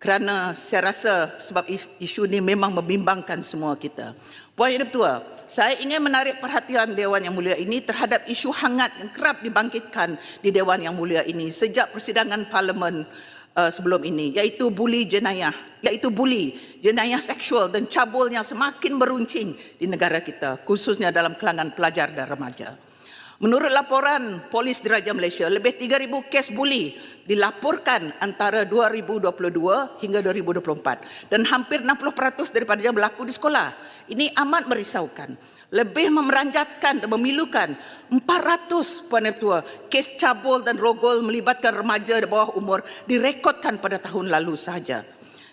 kerana saya rasa sebab isu ini memang membimbangkan semua kita. Puan Yang Dipertua, saya ingin menarik perhatian Dewan Yang Mulia ini terhadap isu hangat yang kerap dibangkitkan di Dewan Yang Mulia ini sejak persidangan Parlimen sebelum ini, iaitu buli jenayah seksual dan cabul yang semakin meruncing di negara kita, khususnya dalam kalangan pelajar dan remaja. Menurut laporan Polis Diraja Malaysia, lebih 3,000 kes buli dilaporkan antara 2022 hingga 2024 dan hampir 60% daripadanya berlaku di sekolah. Ini amat merisaukan. Lebih memeranjatkan dan memilukan 400 Puan Yang Dipertua kes cabul dan rogol melibatkan remaja di bawah umur direkodkan pada tahun lalu sahaja.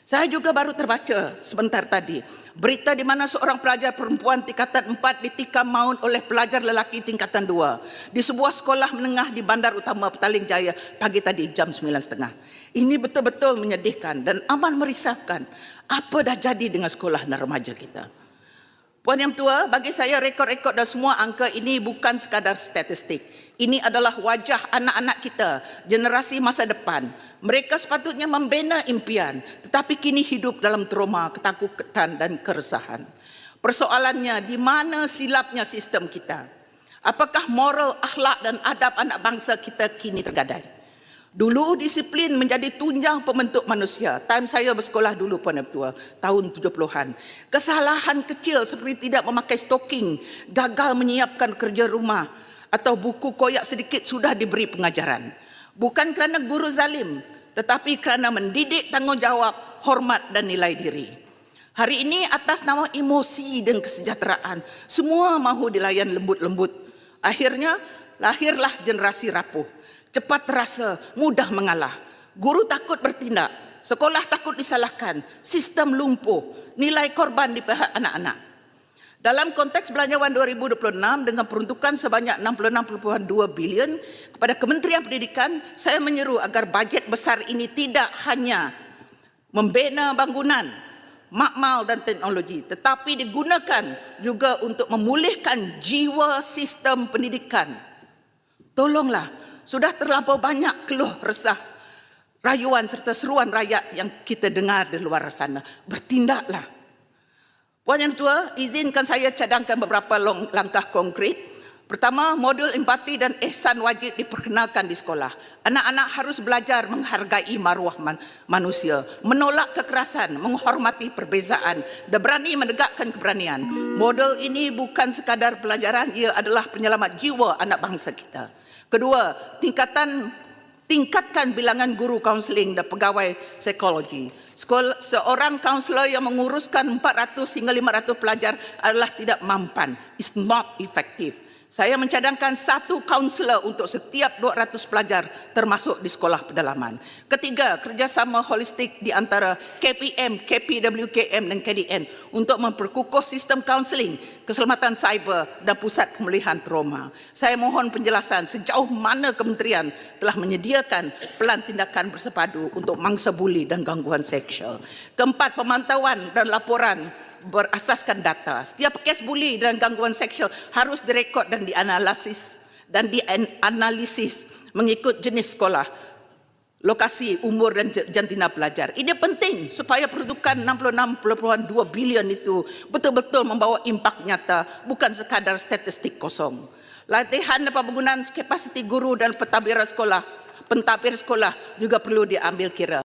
Saya juga baru terbaca sebentar tadi berita di mana seorang pelajar perempuan tingkatan 4 ditikam maut oleh pelajar lelaki tingkatan 2 di sebuah sekolah menengah di Bandar Utama Petaling Jaya pagi tadi jam 9.30. Ini betul-betul menyedihkan dan amat merisaukan. Apa dah jadi dengan sekolah dan remaja kita? Puan Yang Dipertua, bagi saya rekod-rekod dan semua angka ini bukan sekadar statistik. Ini adalah wajah anak-anak kita, generasi masa depan. Mereka sepatutnya membina impian, tetapi kini hidup dalam trauma, ketakutan dan keresahan. Persoalannya, di mana silapnya sistem kita? Apakah moral, akhlak dan adab anak bangsa kita kini tergadai? Dulu disiplin menjadi tunjang pembentuk manusia. Time saya bersekolah dulu Puan Yang Dipertua, tahun 70-an. Kesalahan kecil seperti tidak memakai stoking, gagal menyiapkan kerja rumah atau buku koyak sedikit sudah diberi pengajaran. Bukan kerana guru zalim, tetapi kerana mendidik tanggungjawab, hormat dan nilai diri. Hari ini atas nama emosi dan kesejahteraan, semua mahu dilayan lembut-lembut. Akhirnya lahirlah generasi rapuh. Cepat terasa, mudah mengalah. Guru takut bertindak, sekolah takut disalahkan, sistem lumpuh, nilai korban di pihak anak-anak. Dalam konteks belanjawan 2026 dengan peruntukan sebanyak 66.2 bilion kepada Kementerian Pendidikan, saya menyeru agar bajet besar ini tidak hanya membina bangunan, makmal dan teknologi, tetapi digunakan juga untuk memulihkan jiwa sistem pendidikan. Tolonglah, sudah terlampau banyak keluh resah, rayuan serta seruan rakyat yang kita dengar di luar sana. Bertindaklah. Puan Yang Dipertua, izinkan saya cadangkan beberapa langkah konkret. Pertama, modul empati dan ihsan wajib diperkenalkan di sekolah. Anak-anak harus belajar menghargai maruah manusia, menolak kekerasan, menghormati perbezaan dan berani menegakkan keberanian. Modul ini bukan sekadar pelajaran, ia adalah penyelamat jiwa anak bangsa kita. Kedua, tingkatkan bilangan guru kaunseling dan pegawai psikologi. Seorang kaunselor yang menguruskan 400 hingga 500 pelajar adalah tidak mampan. It's not effective. Saya mencadangkan satu kaunselor untuk setiap 200 pelajar termasuk di sekolah pedalaman. Ketiga, kerjasama holistik di antara KPM, KPWKM dan KDN untuk memperkukuh sistem kaunseling, keselamatan cyber dan pusat pemulihan trauma. Saya mohon penjelasan sejauh mana kementerian telah menyediakan pelan tindakan bersepadu untuk mangsa buli dan gangguan seksual. Keempat, pemantauan dan laporan berasaskan data. Setiap kes buli dan gangguan seksual harus direkod dan dianalisis mengikut jenis sekolah, lokasi, umur dan jantina pelajar. Ini penting supaya peruntukan 66.2 bilion itu betul-betul membawa impak nyata, bukan sekadar statistik kosong. Latihan dan penggunaan kapasiti guru dan pentadbir sekolah juga perlu diambil kira.